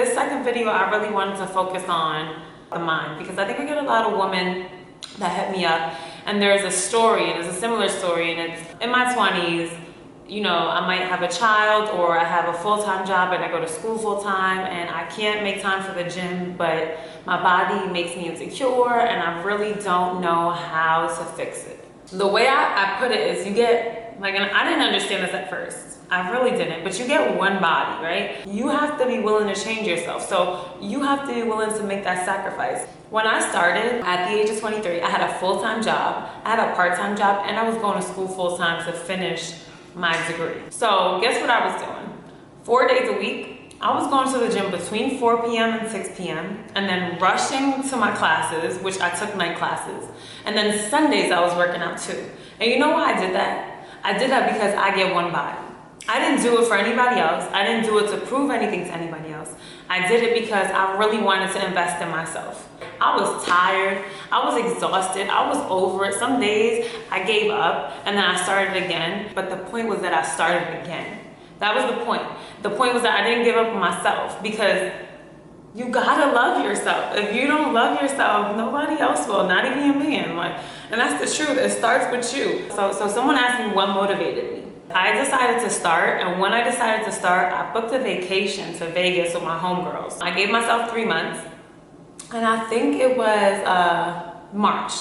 this second video, I really wanted to focus on the mind, because I think I get a lot of women that hit me up, and there's a story, and it's a similar story, and it's in my 20s, you know, I might have a child, or I have a full-time job and I go to school full-time, and I can't make time for the gym, but my body makes me insecure and I really don't know how to fix it. The way I put it is, you get, like, and I didn't understand this at first. I really didn't, but you get one body, right? You have to be willing to change yourself. So you have to be willing to make that sacrifice. When I started at the age of 23, I had a full-time job, I had a part-time job, and I was going to school full-time to finish my degree. So guess what I was doing? 4 days a week, I was going to the gym between 4 p.m. and 6 p.m. and then rushing to my classes, which I took night classes. And then Sundays I was working out too. And you know why I did that? I did that because I get one body. I didn't do it for anybody else. I didn't do it to prove anything to anybody else. I did it because I really wanted to invest in myself. I was tired, I was exhausted, I was over it. Some days I gave up and then I started again. But the point was that I started again. That was the point. The point was that I didn't give up on myself, because you gotta love yourself. If you don't love yourself, nobody else will, not even your man. Like, and that's the truth, it starts with you. So someone asked me what motivated me. I decided to start, and when I decided to start, I booked a vacation to Vegas with my homegirls. I gave myself 3 months, and I think it was March.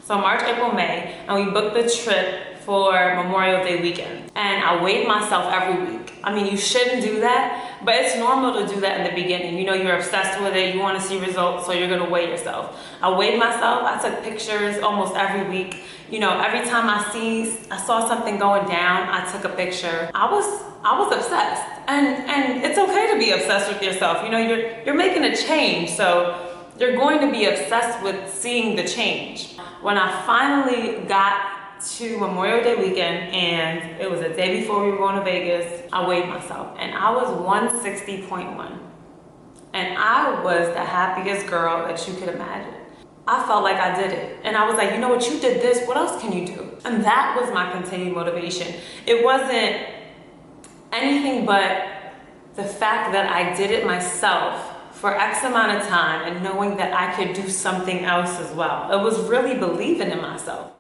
So March, April, May, and we booked the trip for Memorial Day weekend. And I weighed myself every week. I mean, you shouldn't do that, but it's normal to do that in the beginning. You know, you're obsessed with it, you want to see results, so you're gonna weigh yourself. I weighed myself, I took pictures almost every week. You know, every time I saw something going down, I took a picture. I was obsessed. And it's okay to be obsessed with yourself. You know, you're making a change, so you're going to be obsessed with seeing the change. When I finally got to Memorial Day weekend, and it was a day before we were going to Vegas, I weighed myself and I was 160.1. And I was the happiest girl that you could imagine. I felt like I did it. And I was like, you know what, you did this, what else can you do? And that was my continued motivation. It wasn't anything but the fact that I did it myself for X amount of time and knowing that I could do something else as well. It was really believing in myself.